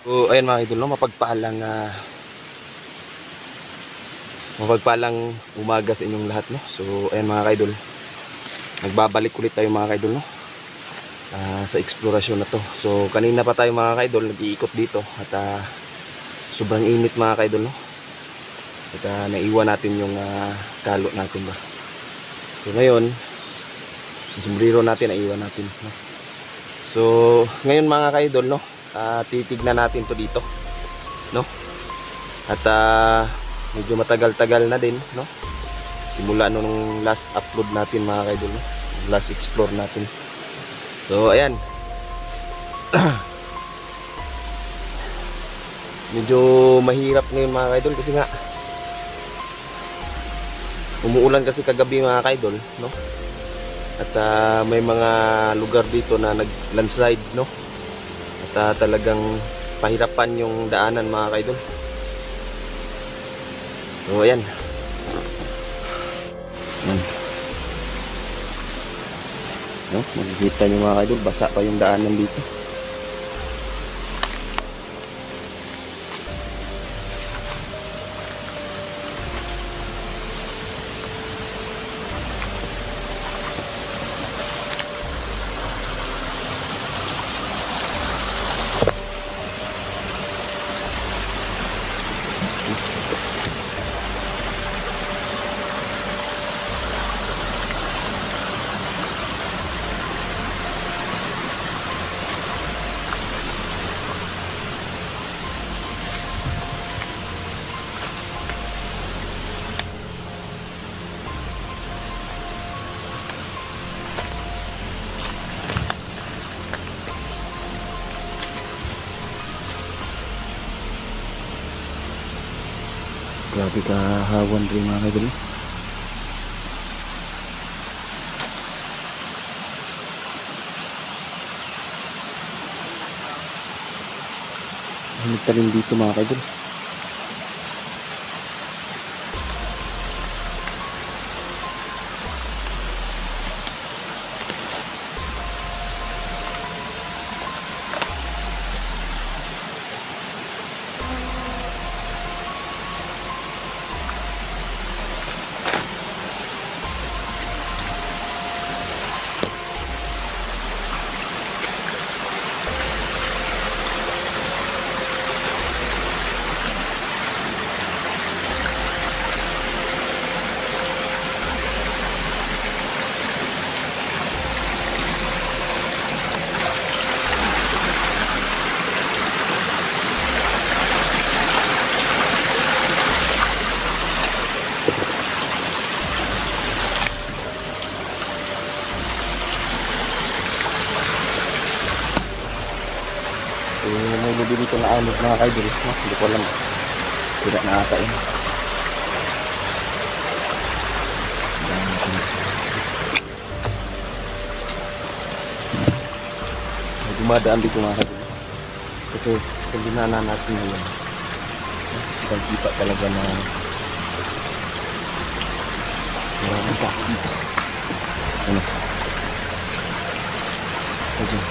So ayan mga idol, no, mapagpalang umaga sa inyong lahat, no. So ayan mga idol, nagbabalik ulit tayo mga idol, no, sa eksplorasyon na to. So kanina pa tayo mga idol nag-iikot dito at sobrang init mga idol, no. At naiwan natin yung kalo natin ba. So ngayon, yung sombrero natin naiwan natin, no. So ngayon mga idol, no, titignan natin to dito, no. At medyo matagal-tagal na din, no, simula nung last upload natin mga kaidol, no? Last explore natin. So ayan. Medyo mahirap ngayon mga kaidol kasi nga umuulan kasi kagabi mga kaidol, no. At may mga lugar dito na nag-landslide, no. At talagang pahirapan yung daanan mga kaidol. So ayan. No, makikita nyo mga idol, basa pa yung daanan dito. Grabe kahawan rin mga idol. Hanip ta rin dito mga idol. May lubi dito na anod mga idol, no? Hindi ko alam, tidak na ata yun. May dumadaan dito mga idol kasi kung dinaanan natin ngayon, isang kita talaga na maraming tao dito. Ano? Okay.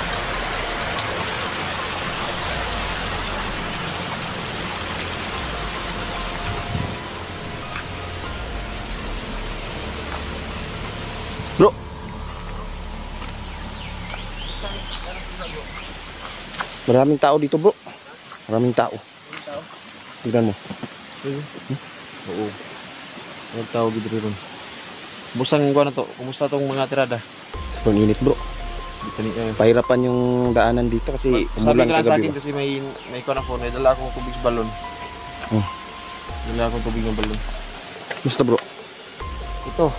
Bro, maraming tao dito bro. Maraming tao. Tignan mo. Oo. Maraming tao dito rin. Busang ko na to. Kumusta tong mga tirada? Sobrang init bro. Pahirapan yung daanan dito kasi umulan Sabi ka sa kagabi akin ba. kasi may ko na phone. May dala akong tubig sa balon. Oh. Dala akong tubig ng balon. Gusto bro? Ito.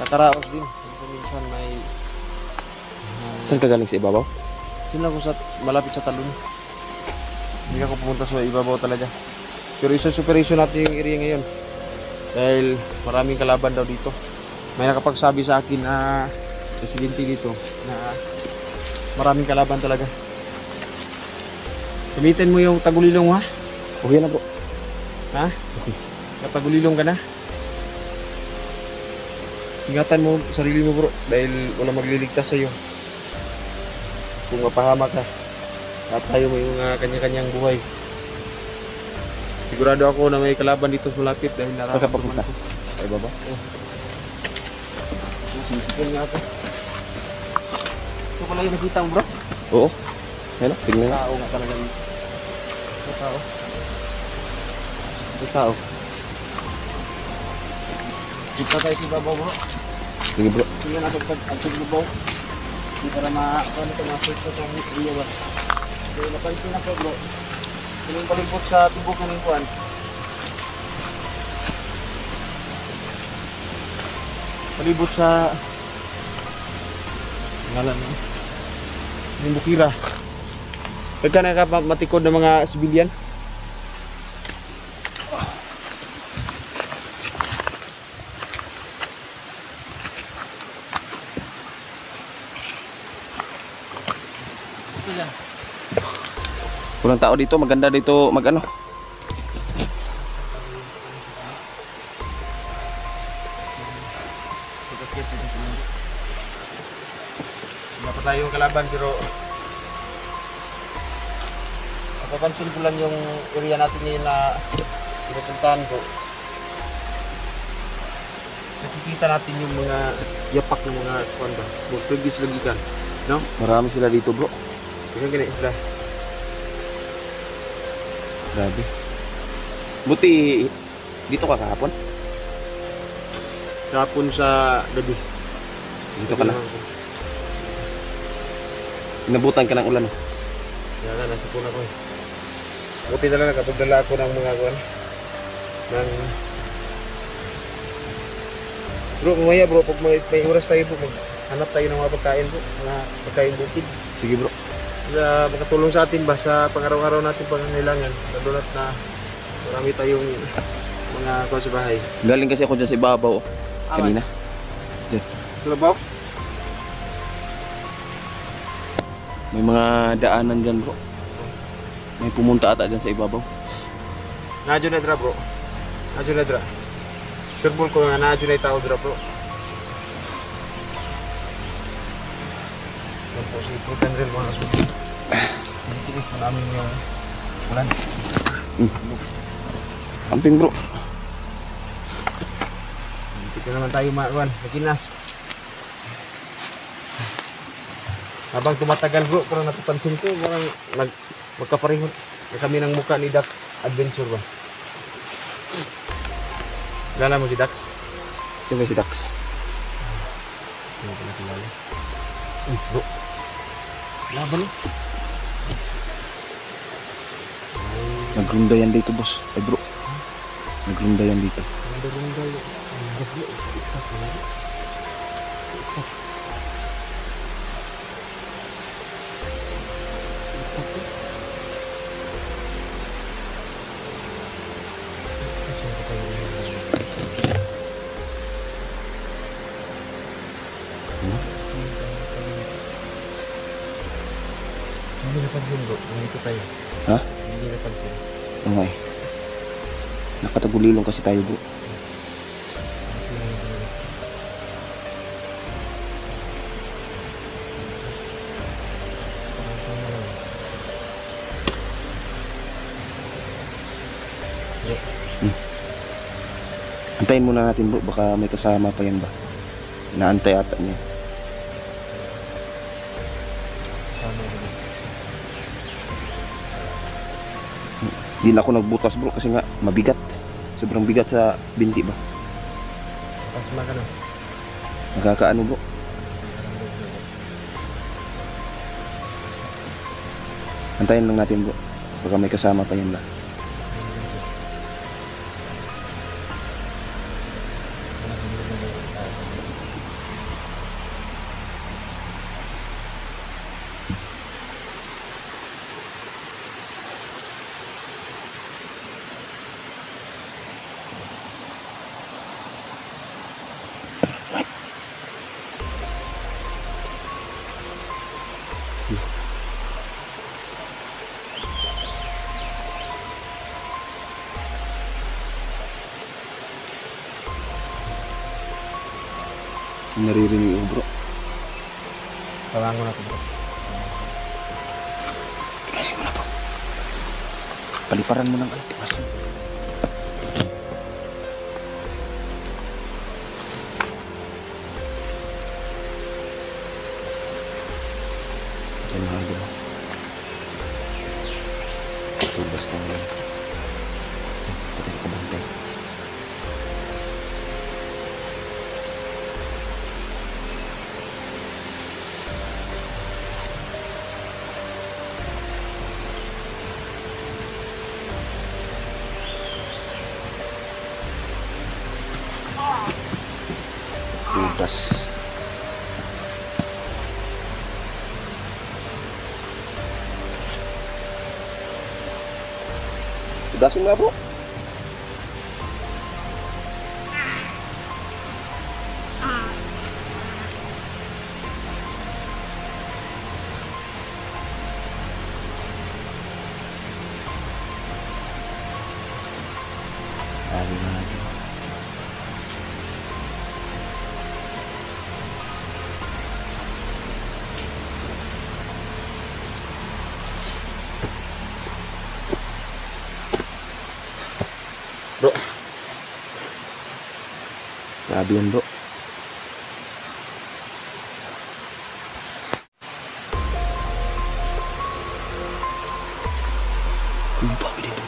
Nakaraos din. Minsan may... Saan ka galing, sa ibabaw? Yun lang ko sa malapit sa talon. Hindi ako pumunta sa ibabaw talaga. Pero isa supervision natin yung area ngayon. Dahil maraming kalaban daw dito. May nakapagsabi sa akin na residente dito na maraming kalaban talaga. Gamitin mo yung tagulilong ha? Okay na bro. Ha? Tagulilong ka na? Ingatan mo sarili mo bro dahil wala magliligtas sa iyo kung mapahama ka. At tayo may mga kanya-kanyang buhay. Sigurado ako na may kalaban dito sa malapit dahil Saan ka nararamdaman papunta? ko. Sa ibaba? Sisipan nga ako. Ito pala yung nakita mo, bro. Oo. Ayun, tingnan nga. Tao nga talaga dito. Ito tao. Ito tao. Kita tayo sa babaw, bro. Sige bro. Sige na pag babaw. Hindi para ano ito, ma-search ko itong area ba. So napansin ako, bro. Yung palibot sa tubog ng kuwan. Palibot sa ngalan mo. Yung bukira. Pagka nakamatikod ng mga sibilyan. Walang tao dito, maganda dito mag-ano. Wala pa tayong kalaban pero napapansin ko lang yung area natin ngayon na pinupuntahan ko. Nakikita natin yung mga yapak ng mga kwanda, mga previous lagikan, no? Marami sila dito bro. Ganyan sila. Grabe. Buti dito ka kahapon. Kapon sa gabi. Dito ka na. Inabutan ka ng ulan. Kaya nga, nasa puna ko eh. Buti na lang nakapagdala ako ng mga kuwan. Bro, mamaya bro, pag may oras tayo bro, maghanap tayo ng mga pagkain bro. Mga pagkain bukid. Sige bro. Kaya makatulong sa atin ba sa pang-araw-araw natin pangangailangan. Lalo na marami tayong mga kuwan sa bahay. Galing kasi ako dyan sa ibabaw. Kanina. Sa labaw? May mga daanan dyan bro. May pumunta ata dyan sa ibabaw. Nadyo na dra bro. Nadyo na dra. Sure ball ko nga nadyo na tao dra bro. Yan po si Putan Real mga kasubi. Tinis mo namin yung ulan. Amping bro. Dito naman tayo makuan, naginas. Habang tumatagal bro, parang napapansin ko, parang magkapareho na kami ng mukha ni Dax Adventure ba? Kilala mo si Dax? Sino si Dax? Hindi ko na kilala. Bro. Laban eh. Nagrunda yan dito boss. Ay bro. Nagrunda yan dito. Runda yun. Hindi napansin bro, nandito tayo. Ha? Hindi napansin. Okay. Nakatagulilong kasi tayo bro. Antayin muna natin bro, baka may kasama pa yan ba? Inaantay ata niya. Di na ako nagbutas bro kasi nga mabigat. Sobrang bigat sa binti ba? Pasma ka na. Nakakaano bro. Antayin lang natin bro. Baka may kasama pa yan ba? Naririnig ko bro. Tawangan ko na ito bro. Paliparan mo ng aso. Yan mga idol. Tubas ka ngayon. Patay ka bantay. Tubas. Tudasin nga bro. Sabi natin. Bro. Grabe yan bro. Ang bakit ito?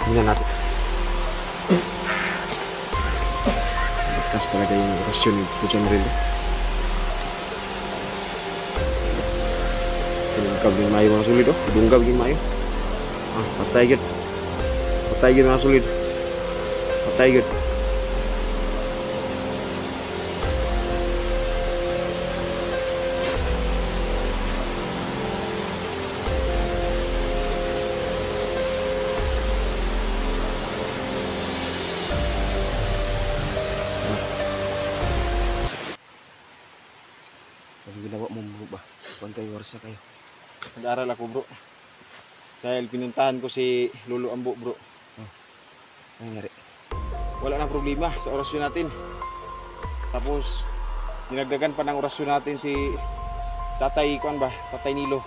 Tingnan natin. Ligtas talaga yung orasyon ni Tito John Rillo. Dungkab yung mayo mga sulid, oh. Dungkab yung mayo. Ah, patay gid. Patay gid mga sulid. Patay gid. Ang ginawa mo bro ba? Kuwan kayo oras na kayo. Nag-aral ako bro. Dahil pinuntahan ko si Lolo Ambo bro. Ano nangyari? Wala nang problema sa orasyon natin. Tapos dinagdagan pa ng orasyon natin si Tatay Kuan ba? Tatay Nilo.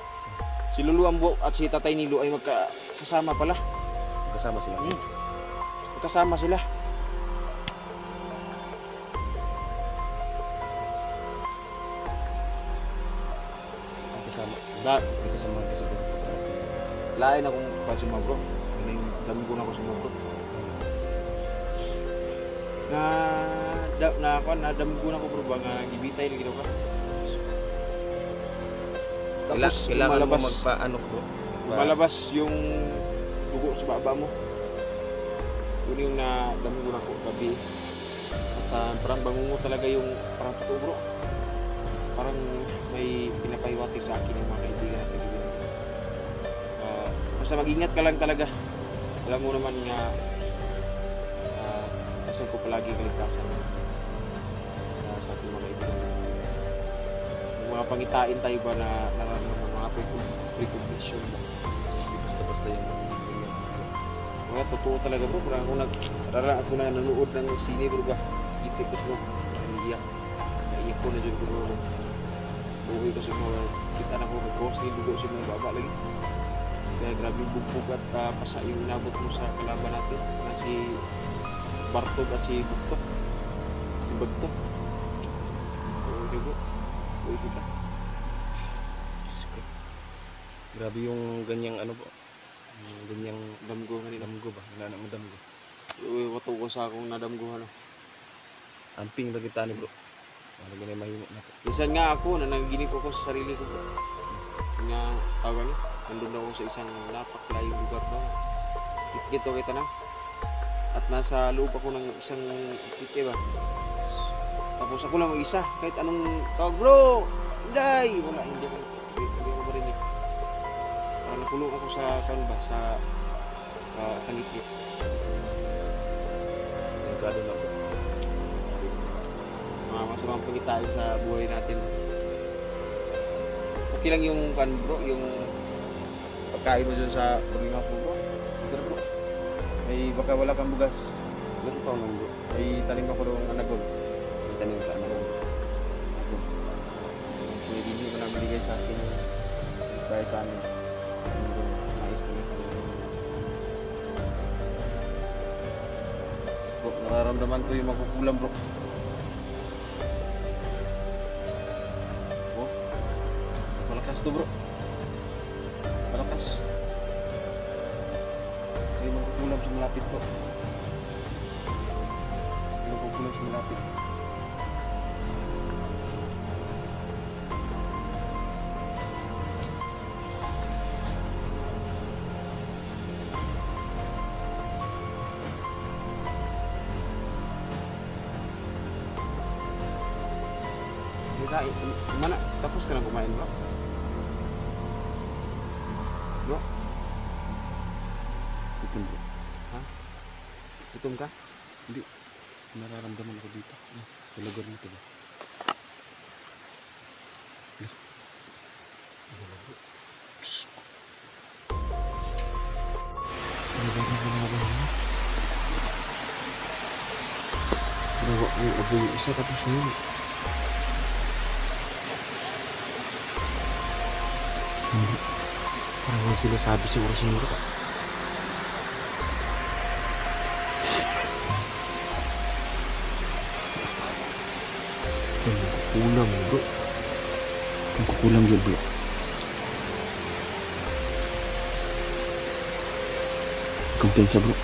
Si Lolo Ambo at si Tatay Nilo ay magkasama pala. Kasama sila. Magkasama sila. Kasama. La May kasama ka siguro. lain akong pasuma bro. Dami ko na ako suma bro. Nadami ko na ko bro ba nga gibitay lagi daw ka. Tapos Kailangan mo malabas, magpaano bro? malabas yung dugo sa baba mo. Yun yung nadami ko na ko gabi. At parang bangungo talaga yung parang totoo bro. Parang may pinapahiwatig sa akin yung mga kaibigan natin. Basta mag-ingat ka lang talaga. Alam mo naman nga kasal ko palagi kaligtasan sa ating mga kaibigan. Yung mga pangitain tayo ba na nararamdaman mga precognition ba? Basta-basta yung Mga totoo talaga bro. Parang ako na nanood ng sine bro ba? Itik ko bro. Naiiyak. Naiiyak ko na dyan bro. Buhay ko sa mga kita na ko nag-ghost yung dugo sa mga baba lagi. Kaya grabe yung bugbog at pasa yung inabot mo sa kalaban natin na si Bartog at si Bugtok. Si Bagtok. Oo, di bro. Uy, ka. grabe yung ganyang ano po. Yung ganyang Damgo kanina. damgo ba? Wala na damgo. Uy, wato ko sa akong nadamgo ano. Amping lagi tani bro. Wala ganyan mahimo na po. Minsan nga ako, nananginig ko sa sarili ko bro. Nga tawag niyo. Nandun ako sa isang napaklayong lugar daw. Itkit ako kita na. At nasa loob ako ng isang itkit ba. Tapos ako lang mag-isa. Kahit anong tawag bro! Hindi! Wala, hindi ako marinig. Parang nakulong ako sa kanba, sa kanitip. Nagkado na po. Mga masamang pangitain sa buhay natin. Okay lang yung kan bro, yung pagkain mo dyan sa problema po bro. Pero bro, may baka wala kang bugas. Ilan taon lang bro? May tanim ako doon anagod. May tanim sa akin yung kaya sa amin. Yung na-estimate ko yung bro, nararamdaman ko yung magkukulam bro. Oh, malakas to bro. Malakas. May magkukulam sa malapit bro. May magkukulam sa malapit. Gimana? Tapos ka na kumain bro? Bro? Gutom bro. Ha? Gutom ka? Hindi. Nararamdaman ako dito. Sa lugar nito ba? Pero yung abo yung isa tapos na yun. Hindi. Parang may sinasabi siguro sinuro ka. Kukulam bro. Ang kukulam yun bro. Kumpensa bro.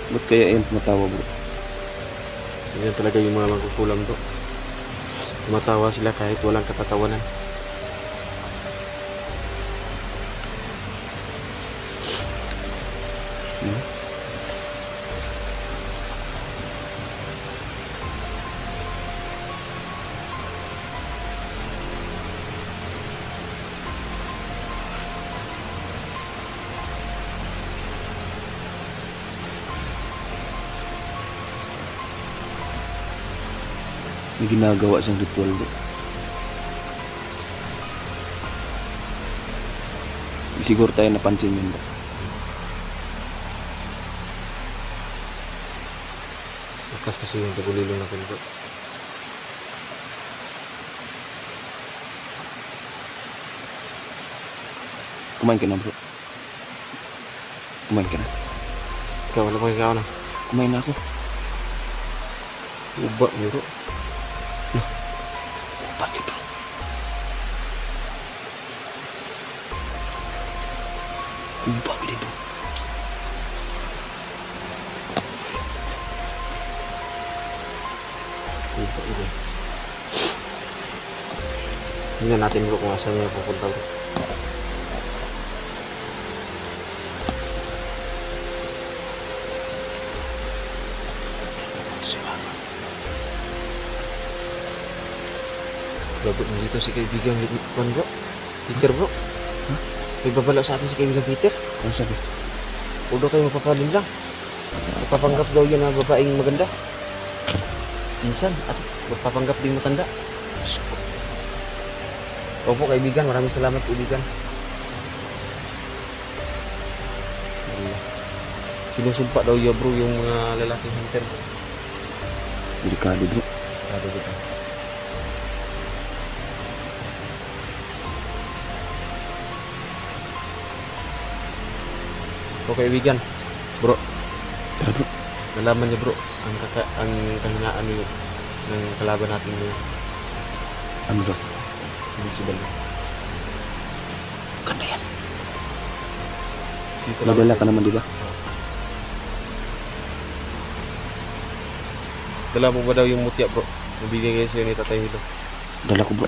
Ba't kaya yan tumatawa bro? Yan talaga yung mga magkukulam bro. Tumatawa sila kahit walang katatawanan. May ginagawa siyang ritual bro. Siguro tayo napansin yun bro. Lakas kasi yung tagulilong natin bro. Kumain ka na bro. Kumain ka na. Ikaw, wala pang ikaw na. Kumain na ako. Uba bro. Bakit bro? Bakit bro? Uba bro. Tingnan natin bro kung asan niya pupunta bro. Lagot mo dito si kaibigang Juan bro. Peter bro. Huh? May babala sa atin si kaibigang Peter. Ano sabi? Huwag daw kayo mapapalin lang. Magpapanggap daw yan na babaeng maganda. Minsan at magpapanggap din matanda. Opo kaibigan, maraming salamat kaibigan. Sinusumpa daw ya bro yung mga lalaking hunter. Delikado bro. Delikado dito. O kaibigan, bro. Tara bro. Nalaman niyo bro ang kahinaan ng kalaban natin ngayon. Ano bro? Invincible. Ganda yan. Salamat Madala ka naman di ba? Dala mo ba daw yung mutya bro? Nabigay kayo sa'yo ni Tatay Milo. Dala ko bro.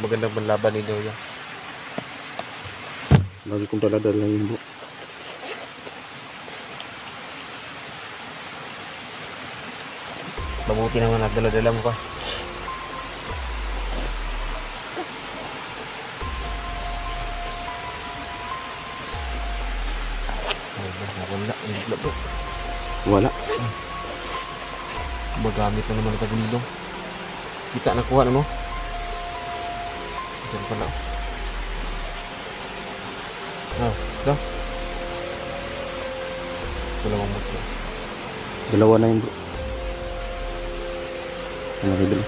Magandang panlaban ni daw yan. Lagi kong dala-dala yun bro. Mabuti naman at dala-dala mo pa. Wala, wala bro. Wala. Magamit mo naman ang tagulilong. Kita nakuha na mo. Diyan pala. Dah. Dalawang motor. Dalawa na yun bro. Mga idol.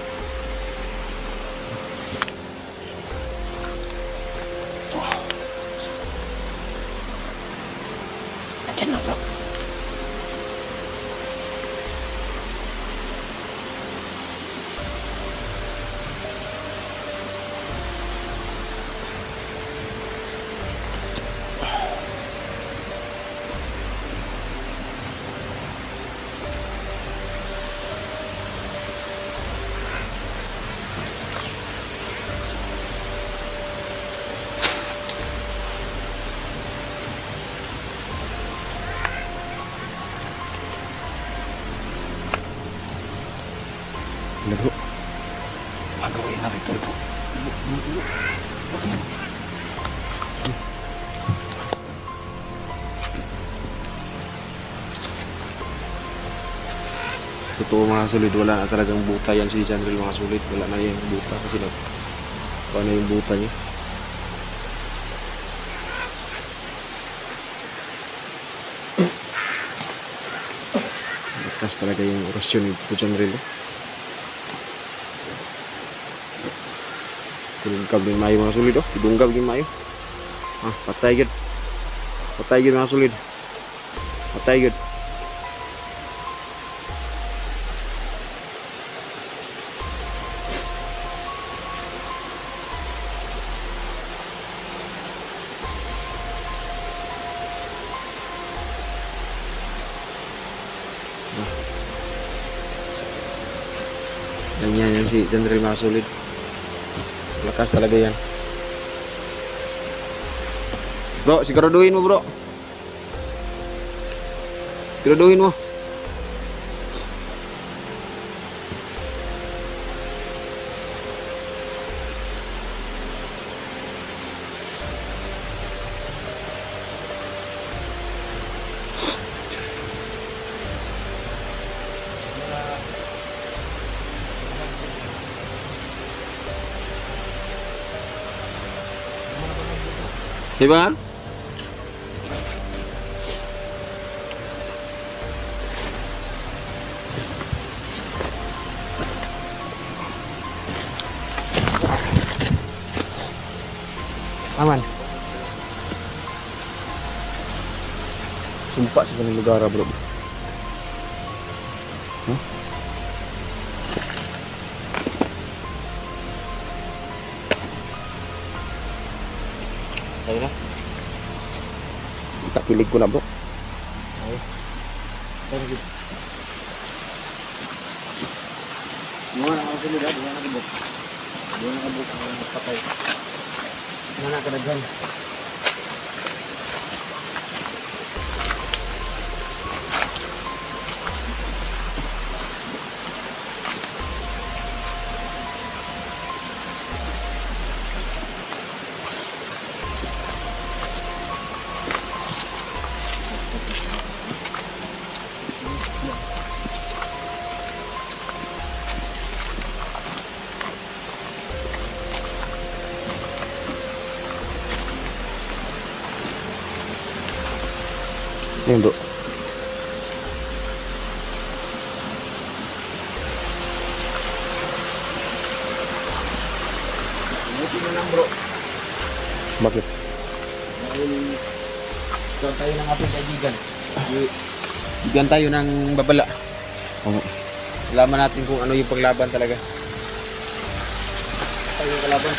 Andyan na bro. Ano bro? Magawin namin ito bro. Totoo mga sulit, wala na talagang buta yan si Chandril mga sulit. Wala na yung buta kasi paano yung buta niya. Lakas talaga yung orasyon ni Chandril. Dungkab din mayo mga sulit. Dungkab din mayo. Patay gid. Patay gid mga sulit. Patay gid. Ganyan yan si Chandril mga sulit. Lakas talaga yan. Bro, siguraduhin mo bro. Siguraduhin mo. Diba? Aman. Sumpa sa kanang lugar bro. Tayo na. Tapilig ko na bro. Tayo. Tayo na. Mga nakasunod ha, mga nakabok. Mga nakabok ang patay. Mga nakadaghan. Ayun bro. Buti na lang bro. Bakit? Dahil ikaw tayo ng ating kaibigan. Bigyan tayo ng babala. Oo. Alaman natin kung ano yung paglaban talaga. Tayo yung kalaban.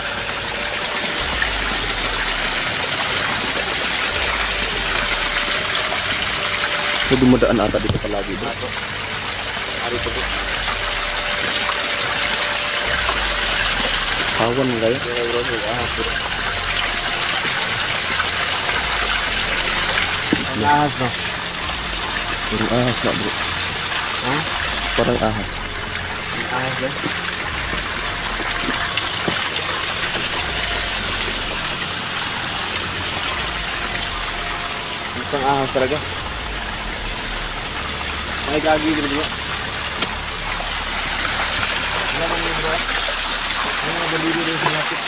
So dumadaan ata dito palagi bro. Ari to po. Kawan mo kayo? Kaya bro, bro. Ang ahas no? Parang ahas na bro. Ha? Parang ahas. Ang ahas yan? Ang ahas talaga. May gagawin din mo. Wala man yung Ano mga balili din sa lapit.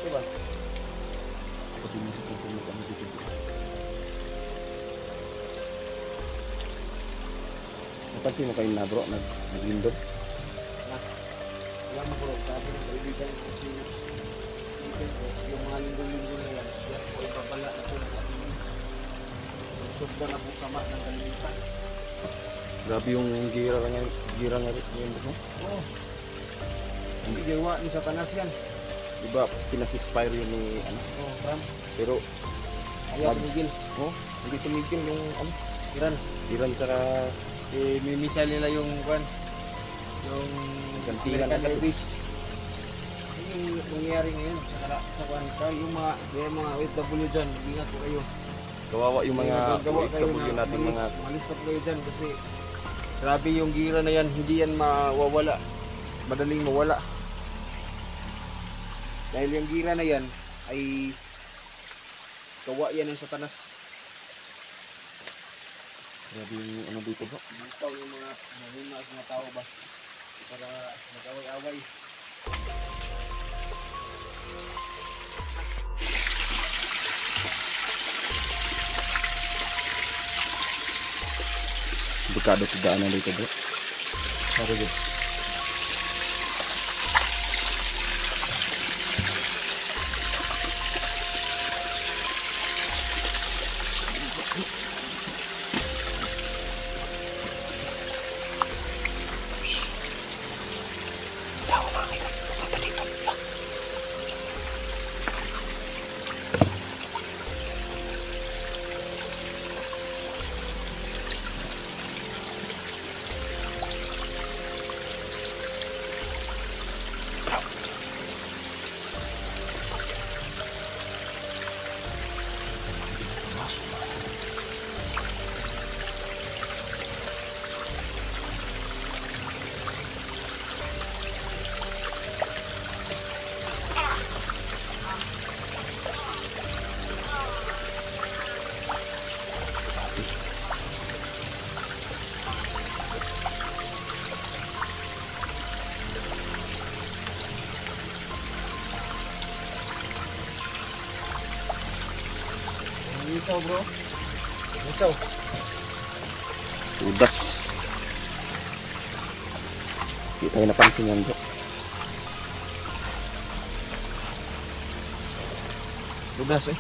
Diba? Ako din yung pupunta kami dito. Napansin mo kayo na bro, nag-lindol. Wala mo bro, sabi ng kaibigan ko yung mga lindol-lindol na yan, yan po ibabala na po ng kalinis. Subda na po sama ng kalinisan. Grabe yung gira nga rin bro. Oo. Hindi gawa ni Satanas yan. Diba pinas-expire yun ni ano? Oo, Ram. Pero Ayaw tumigil. oh, hindi tumigil yung ano, Iran. Iran saka Mimisal nila yung kwan. Yung Gantilan American na to. Airways. Yun yung nangyayari ngayon sa kwan. Kaya yung mga OFW dyan, ingat po kayo. kawawa yung mga Gawa kayo OFW na natin mga malis na po kayo dyan kasi grabe yung gira na yan, hindi yan mawawala. Madaling mawala. Dahil yung gira na yan ay gawa yan ng Satanas. grabe yung ano dito bro. Bitaw yung mga mahimas na tao ba para mag-away-away. Dekado sa daanan dito bro. Sorry good. Misaw bro. Misaw. Udas. Hindi tayo napansin yan bro. Ludas eh.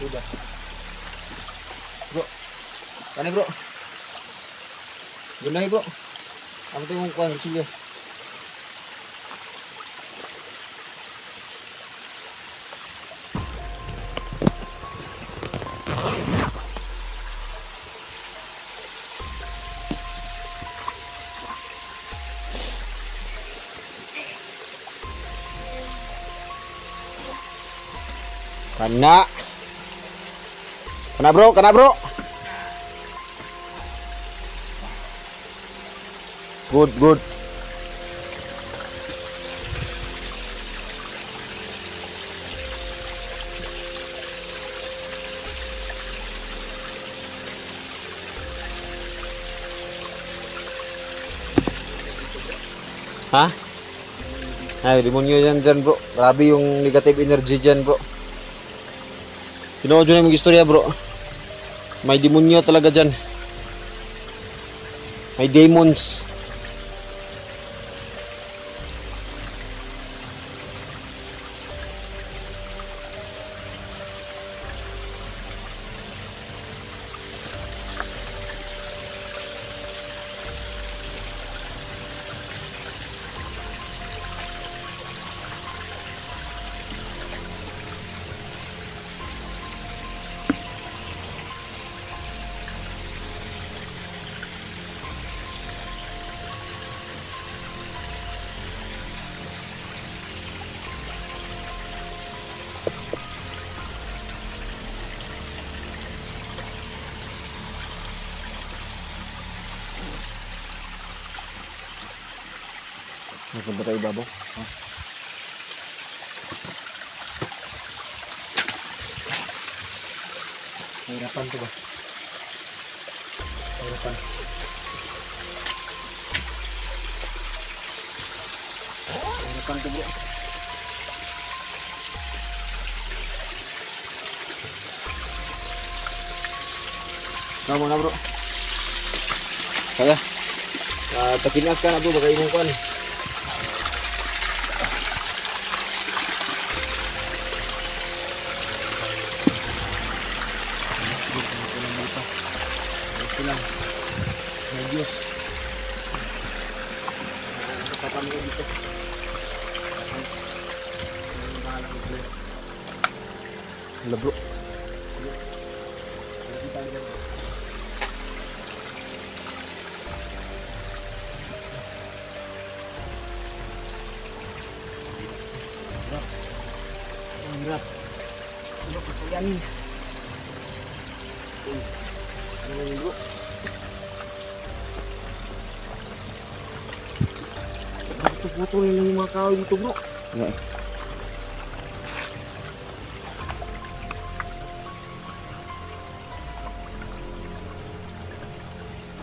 Ludas. Bro. Kani bro. Gunay bro. Ano tayo mong kuhan? Sige. Kana. Kana bro, kana bro. Good, good. Ha? Ay, demonyo yan dyan bro. Grabe yung negative energy dyan bro. Tinood yun yung istorya bro. May demonyo talaga dyan. May demons. Napunta tayo babaw. Hirapan to ba? Hirapan. Hirapan to bro. Kamu na bro. Kaya. Takinas ka na bro, baka imong kuan. Lang. May Diyos. Kapatan ko dito. Hala bro. Ang hirap. Ano kakayanin? Ano yun bro? Putol lang yung mga kahoy dito bro. Yeah.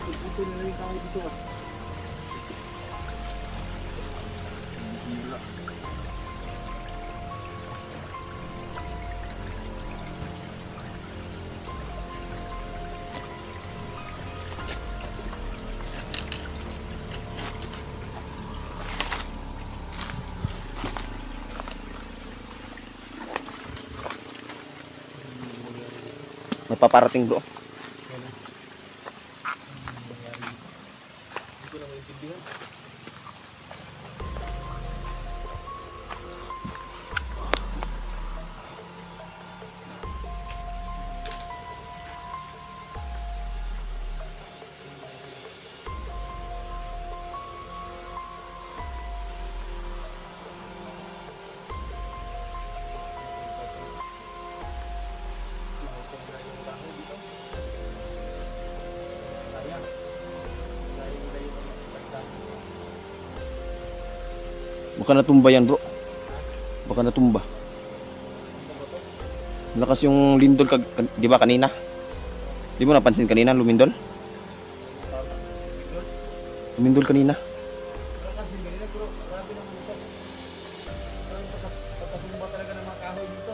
Putol lang yung kahoy dito ah. Gila. May paparating bro. Hindi ko lang maintindihan. Baka natumba yan bro. Baka natumba. Lakas yung lindol di ba kanina? Di mo napansin kanina lumindol? Lumindol kanina. Talaga ng mga kahoy dito.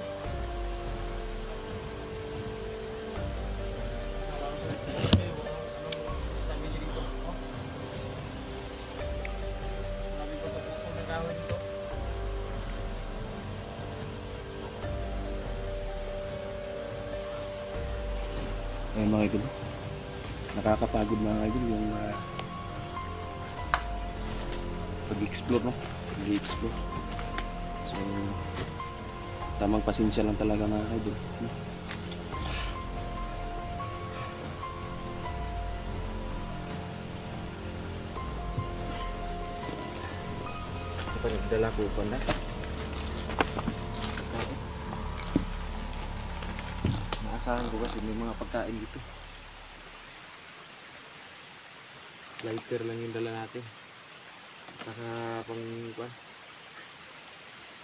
Ayun mga idol, nakakapagod mga idol yung pag-explore no? Pag-explore. So tamang pasensya lang talaga mga idol. Ito nagdala ko pa na. Naasahan ko kasi may mga pagkain dito. Lighter lang yung dala natin. Saka pang kuan.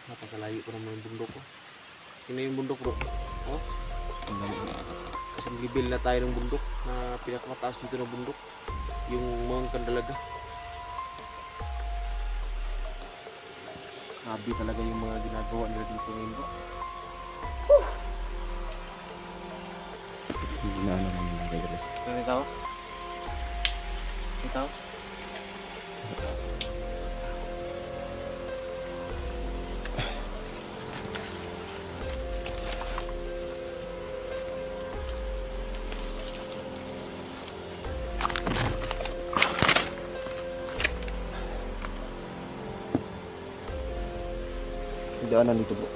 Napakalayo pa naman yung bundok ko. Tingnan yung bundok bro. Oh? Kasi nag-build na tayo ng bundok na pinakamataas dito ng bundok. Yung Mount Candelaga. Grabe talaga yung mga ginagawa nila dito ngayon bro. Hindi na ano naman mga kaidol. Ano ikaw? Ikaw? Daanan dito bro.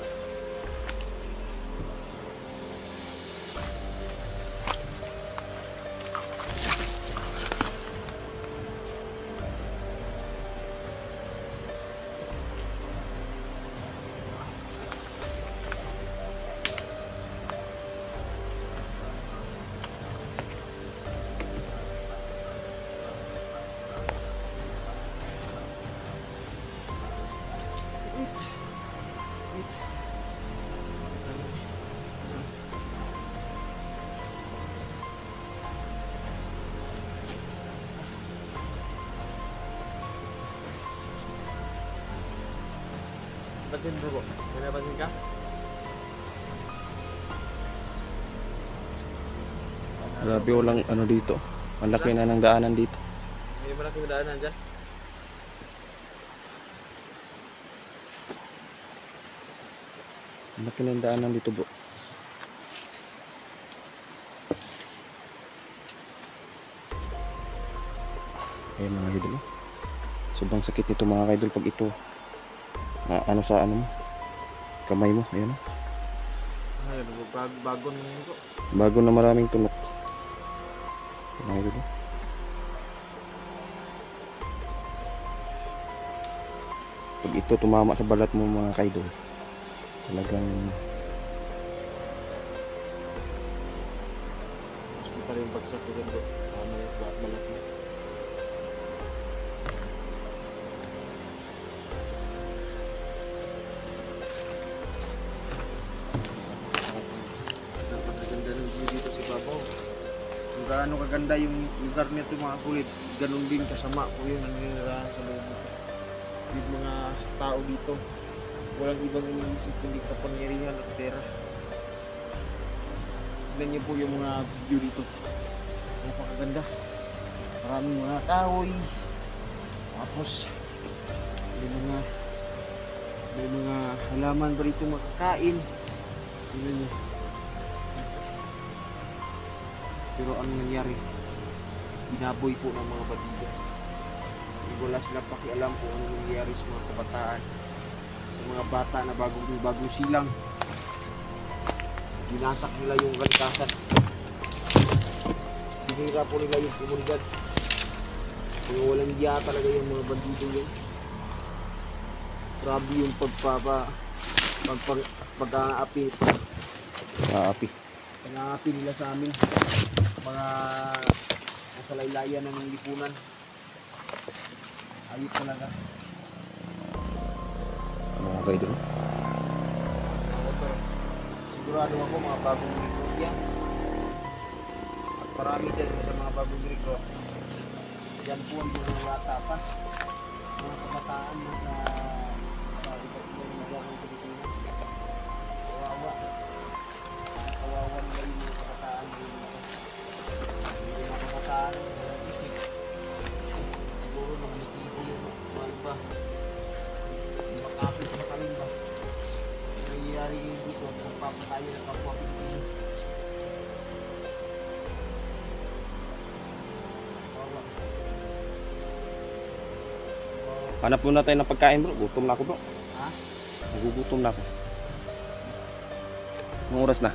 Pansin bro, may napansin ka? Grabe walang ano dito. Ang laki na ng daanan dito. May malaking daanan dyan. Ang laki ng daanan dito bro. Ayan mga kaidol. Sobrang sakit nito mga kaidol pag ito ano sa ano mo, kamay mo. Ayan o. Ay, bago na yun bro. Bago na maraming tunok. Mga kaidol. Pag ito tumama sa balat mo mga kaidol, talagang Gusto pa rin bagsak ko dyan bro. Tama yung balat mo. Napakaganda ng view dito sa Babaw. Kung gaano kaganda yung lugar nito mga kulit, ganun din kasama po yun ang ninirahan sa loob nito. Yung mga tao dito, walang ibang iniisip kundi kapangyarihan at pera. Tignan niyo po yung mga video dito. Napakaganda. Maraming mga kahoy. Tapos may mga halaman pa rito makakain. Tignan niyo. Pero ano nangyari? Binaboy po ng mga bandido. Wala sila pakialam kung ano nangyari sa mga kabataan, sa mga bata na bagong silang. Binasak nila yung kalikasan. Binira po nila yung komunidad. Kung walang hiya talaga yung mga bandido yun. Grabe yung pag-aapi. aapi. Pag-aapi nila sa amin. Mga nasa laylayan na ng lipunan. Ayos talaga. Mga kaidol. Sigurado ako mga bagong recruit yan. At marami din sa mga bagong recruit. Yan po ang mga bata pa. Mga kabataan na sa iba't ibang lugar ng Pilipinas. Kawawa. Kawawa nila yung mga kabataan dito. Yung mga kabataan na isip. Siguro mga natibo yung mga iba. Yung makapit sa kanin ba. Nangyayari yung dito. Magpapatayo ng kapwa Pilipino. Kawawa. Hanap muna tayo ng pagkain bro. Gutom na ako bro. Ha? Nagugutom na ako. Anong oras na?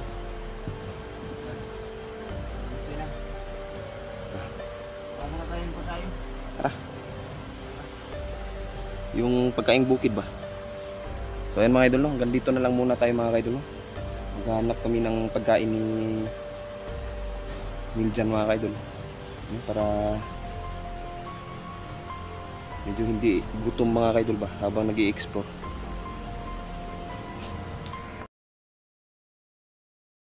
Sige na. Paano na tayo pa tayo? Yung pagkaing bukid ba? So ayan mga idol, no? Hanggang dito na lang muna tayo mga idol. No? Maghanap kami ng pagkain ni Miljan mga idol. Para medyo hindi gutom mga idol ba habang nag-i-explore.